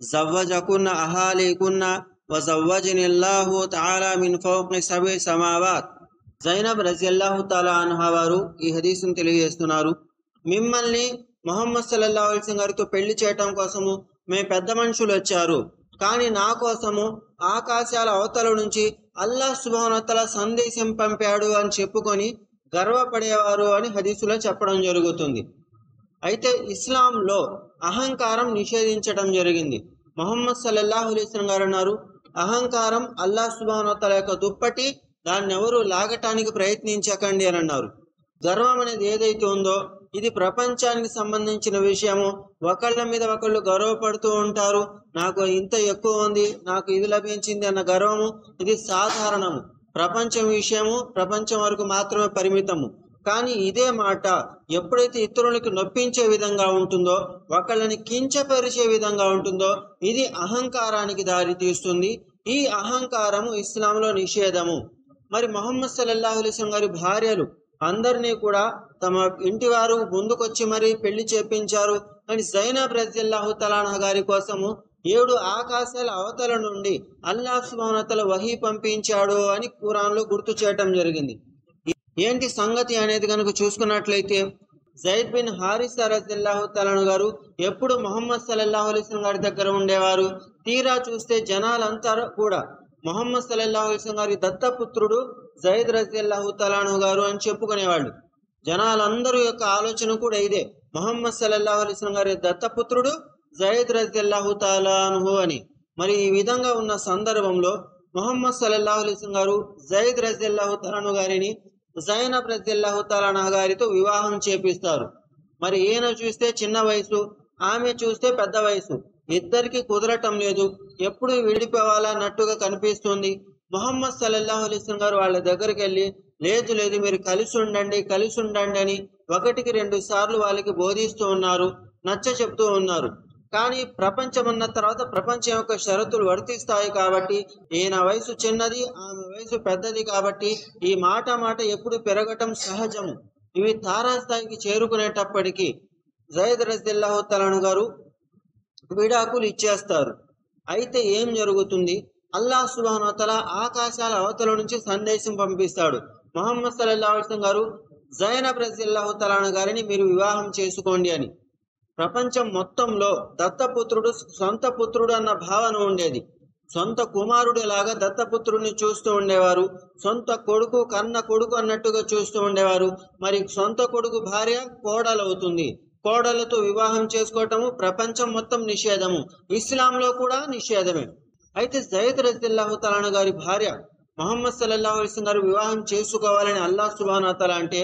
జవ్వజకున్న అహాలీకున్న వజవ్వజనిల్లాహు తఆలా మిన్ ఫౌqi సబ'i సమావాత్. జైనబ్ రజియల్లాహు తఆలా అన్హా వారు ఈ హదీసును తెలియజేస్తున్నారు. మిమ్మల్ని ముహమ్మద్ సల్లల్లాహు అలైహి వసల్లం గారితో పెళ్లి చేయటం కోసము పెద్ద మనుషులు వచ్చారు, కానీ నా కోసము ఆకాశాల అవతల నుంచి అల్లాహ్ సుబ్హానహు వ తఆలా సందేశం పంపాడు అని చెప్పుకొని గర్వపడేవారు అని హదీసులో చెప్పడం జరుగుతుంది. అయితే ఇస్లాంలో అహంకారం నిషేధించడం జరిగింది. ముహమ్మద్ సల్లల్లాహు అలైహి వసల్లం గారు అన్నారు, అహంకారం అల్లాహ్ సుబ్హానహు వ తఆలా యొక్క దుప్పటి, దాన్ని ఎవరు లాగటానికి ప్రయత్నించకండి అని అన్నారు. గర్వం అనేది ఏదైతే ఉందో ఇది ప్రపంచానికి సంబంధించిన విషయము. ఒకళ్ళ మీద ఒకళ్ళు గర్వపడుతూ ఉంటారు, నాకు ఇంత ఎక్కువ ఉంది, నాకు ఇది లభించింది అన్న గర్వము ఇది సాధారణము. ప్రపంచం విషయము ప్రపంచం వరకు మాత్రమే పరిమితము. కానీ ఇదే మాట ఎప్పుడైతే ఇతరులకు నొప్పించే విధంగా ఉంటుందో, ఒకళ్ళని కించపరిచే విధంగా ఉంటుందో ఇది అహంకారానికి దారి తీస్తుంది. ఈ అహంకారము ఇస్లాంలో నిషేధము. మరి ముహమ్మద్ సల్లల్లాహు అలైహి వసల్లం గారి భార్యలు అందరినీ కూడా తమ ఇంటి వారు ముందుకొచ్చి మరి పెళ్లి చేపించారు. కానీ జైనబ్ రజియల్లాహు తఆలా అన్హా గారి కోసము 7 ఆకాశాల అవతల నుండి అల్లాహ్ సుబ్హానహు వ తఆలా వహీ పంపించాడు అని ఖురాన్లో గుర్తు చేయటం జరిగింది. ఏంటి సంగతి అనేది కనుక చూసుకున్నట్లయితే, జైద్ బిన్ హారిసా రజియల్లాహు తఆలా అన్హు గారు ఎప్పుడు ముహమ్మద్ సల్లల్లాహు అలైహి వసల్లం గారి దగ్గర ఉండేవారు. తీరా చూస్తే జనాలంతా కూడా ముహమ్మద్ సల్లల్లాహు అలైహి వసల్లం గారి దత్తపుత్రుడు జైద్ రజియల్లాహు తఆలా అన్హు గారు అని చెప్పుకునేవాళ్ళు. జనాలందరూ యొక్క ఆలోచన కూడా ఇదే, ముహమ్మద్ సల్లల్లాహు అలైహి వసల్లం గారి దత్తపుత్రుడు జైద్ రజియల్లాహు తఆలా అన్హు అని. మరి ఈ విధంగా ఉన్న సందర్భంలో ముహమ్మద్ సల్లల్లాహు అలైహి వసల్లం గారు జైద్ రజియల్లాహు తఆలా అన్హు గారిని జైనబ్ రజియల్లాహు తఆలా అన్హా గారితో వివాహం చేపిస్తారు. మరి ఈయన చూస్తే చిన్న వయసు, ఆమె చూస్తే పెద్ద వయసు, ఇద్దరికి కుదరటం లేదు, ఎప్పుడు విడిపోవాలన్నట్టుగా కనిపిస్తుంది. ముహమ్మద్ సల్లల్లాహు అలైహి వసల్లం గారు వాళ్ళ దగ్గరికి వెళ్ళి, లేదు లేదు మీరు కలిసి ఉండండి అని 1-2 సార్లు వాళ్ళకి బోధిస్తూ ఉన్నారు, నచ్చ చెప్తూ ఉన్నారు. కానీ ప్రపంచం ఉన్న తర్వాత ప్రపంచం యొక్క షరతులు వర్తిస్తాయి కాబట్టి, ఈయన వయసు చిన్నది, ఆమె వయసు పెద్దది కాబట్టి ఈ మాట ఎప్పుడు పెరగటం సహజము. ఇవి తారాస్థాయికి చేరుకునేటప్పటికీ జైద్ రజియల్లాహు తఆలా అన్హు గారు విడాకులు ఇచ్చేస్తారు. అయితే ఏం జరుగుతుంది, అల్లాహ్ సుబ్హానహు వ తఆలా ఆకాశాల అవతల నుంచి సందేశం పంపిస్తాడు. ముహమ్మద్ సల్లల్లాహు అలైహి వసల్లం గారు జైనబ్ రజియల్లాహు తఆలా అన్హా గారిని మీరు వివాహం చేసుకోండి అని. ప్రపంచం మొత్తంలో దత్తపుత్రుడు సొంత పుత్రుడు అన్న భావన ఉండేది. సొంత కుమారుడు లాగా దత్తపుత్రుడిని చూస్తూ ఉండేవారు. సొంత కొడుకు కన్న కొడుకు అన్నట్టుగా చూస్తూ ఉండేవారు. మరి సొంత కొడుకు భార్య కోడలవుతుంది, కోడలతో వివాహం చేసుకోవటము ప్రపంచం మొత్తం నిషేధము, ఇస్లాంలో కూడా నిషేధమే. అయితే జైద్ రజియల్లాహు తఆలా అన్హు గారి భార్య ముహమ్మద్ సల్లల్లాహు అలైహి వసల్లం గారు వివాహం చేసుకోవాలని అల్లాహ్ సుబ్హానహు వ తఆలా అంటే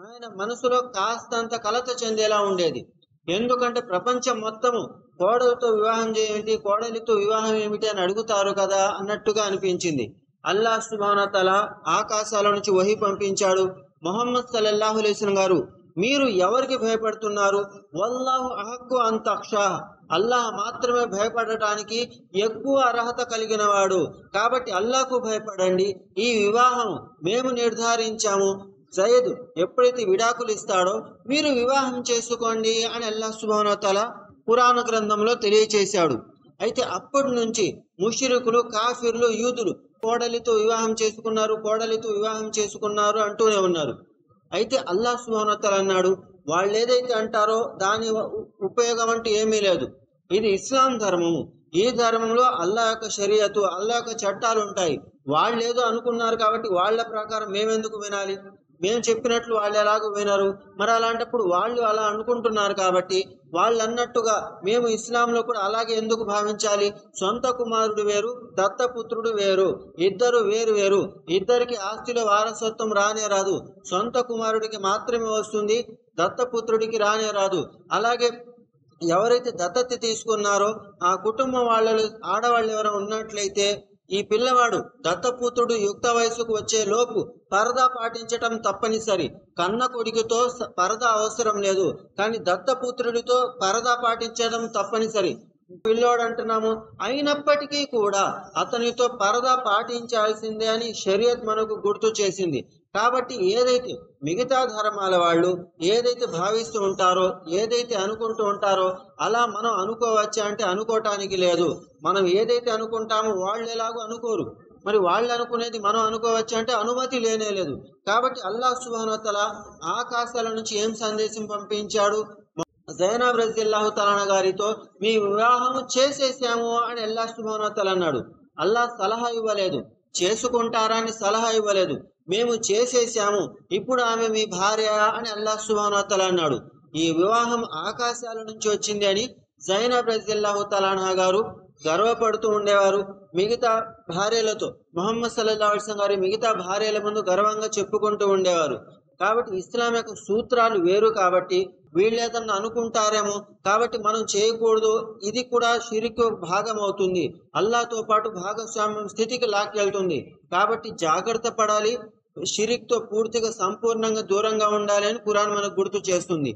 ఆయన మనసులో కాస్తంత కలత చెందేలా ఉండేది. ఎందుకంటే ప్రపంచం మొత్తము కోడలతో వివాహం చేయమిటి, కోడలితో వివాహం ఏమిటి అని అడుగుతారు కదా అన్నట్టుగా అనిపించింది. అల్లాహ్ సుబ్హానహు వ తఆలా ఆకాశాల నుంచి వహీ పంపించాడు. ముహమ్మద్ సల్లల్లాహు అలైహి వసల్లం గారు మీరు ఎవరికి భయపడుతున్నారు, వల్లాహు అహక్కు అన్ తఖ్షాహ్, అల్లాహ్ మాత్రమే భయపడటానికి ఎక్కువ అర్హత కలిగిన వాడు, కాబట్టి అల్లాహ్కు భయపడండి. ఈ వివాహం మేము నిర్ధారించాము, జైద్ ఎప్పుడైతే విడాకులు ఇస్తాడో మీరు వివాహం చేసుకోండి అని అల్లాహ్ సుబ్హానహు వ తఆలా ఖురాన్ గ్రంథంలో తెలియచేశాడు. అయితే అప్పటి నుంచి ముష్రికులు, కాఫిర్లు, యూదులు కోడలితో వివాహం చేసుకున్నారు అంటూనే ఉన్నారు. అయితే అల్లాహ్ సుబ్హానహు వ తఆలా అన్నాడు, వాళ్ళు ఏదైతే అంటారో దాని ఉపయోగం అంటూ ఏమీ లేదు. ఇది ఇస్లాం ధర్మము, ఈ ధర్మంలో అల్లాహ్ యొక్క షరియతు, అల్లాహ్ యొక్క చట్టాలు ఉంటాయి. వాళ్ళు ఏదో అనుకున్నారు కాబట్టి వాళ్ళ ప్రకారం మేమెందుకు వినాలి, మేము చెప్పినట్లు వాళ్ళు ఎలాగో వినరు. మరి అలాంటప్పుడు వాళ్ళు అలా అనుకుంటున్నారు కాబట్టి వాళ్ళు అన్నట్టుగా మేము ఇస్లాంలో కూడా అలాగే ఎందుకు భావించాలి. సొంత కుమారుడు వేరు, దత్తపుత్రుడు వేరు, ఇద్దరు వేరు వేరు, ఇద్దరికి ఆస్తిలో వారసత్వం రానే రాదు. సొంత కుమారుడికి మాత్రమే వస్తుంది, దత్తపుత్రుడికి రానే రాదు. అలాగే ఎవరైతే దత్తత తీసుకున్నారో ఆ కుటుంబం వాళ్ళు ఆడవాళ్ళు ఎవరైనా ఉన్నట్లయితే ఈ పిల్లవాడు దత్తపుత్రుడు యుక్త వయసుకు వచ్చే లోపు పరదా పాటించటం తప్పనిసరి. కన్న కొడుకుతో పరదా అవసరం లేదు, కానీ దత్తపుత్రుడితో పరదా పాటించడం తప్పనిసరి. పిల్లోడు అంటున్నాము, అయినప్పటికీ కూడా అతనితో పరదా పాటించాల్సిందే అని షరియత్ మనకు గుర్తు చేసింది. కాబట్టి ఏదైతే మిగతా ధర్మాల వాళ్ళు ఏదైతే భావిస్తూ ఉంటారో, ఏదైతే అనుకుంటూ ఉంటారో అలా మనం అనుకోవచ్చా అంటే అనుకోవటానికి లేదు. మనం ఏదైతే అనుకుంటామో వాళ్ళు ఎలాగో అనుకోరు. మరి వాళ్ళు అనుకునేది మనం అనుకోవచ్చు అంటే అనుమతి లేనే లేదు. కాబట్టి అల్లాహ్ సుబ్హానహు వ తఆలా ఆకాశాల నుంచి ఏం సందేశం పంపించాడు? జైనబ్ రజియల్లాహు తఆలా గారితో మీ వివాహం చేసేసాము అని అల్లాహ్ సుబ్హానహు వ తఆలా అన్నాడు. అల్లాహ్ సలహా ఇవ్వలేదు, చేసుకుంటారా అని సలహా ఇవ్వలేదు. మేము చేసేసాము, ఇప్పుడు ఆమె మీ భార్య అని అల్లాహ్ సుబ్హానహు వ తఆలా అన్నాడు. ఈ వివాహం ఆకాశాల నుంచి వచ్చింది అని జైనబ్ రజియల్లాహు తఆలా గారు గర్వపడుతూ ఉండేవారు. మిగతా భార్యలతో ముహమ్మద్ సల్లల్లాహు అలైహి వసల్లం గారి మిగతా భార్యల ముందు గర్వంగా చెప్పుకుంటూ ఉండేవారు. కాబట్టి ఇస్లాం యొక్క సూత్రాలు వేరు. కాబట్టి వీళ్ళు ఏదన్నా అనుకుంటారేమో, కాబట్టి మనం చేయకూడదు, ఇది కూడా షిర్క్ భాగం అవుతుంది, అల్లాహ్తో పాటు భాగస్వామ్యం స్థితికి లాక్కెళ్తుంది. కాబట్టి జాగ్రత్త పడాలి, షిరిక్తో పూర్తిగా సంపూర్ణంగా దూరంగా ఉండాలి అని ఖురాన్ మనకు గుర్తు చేస్తుంది.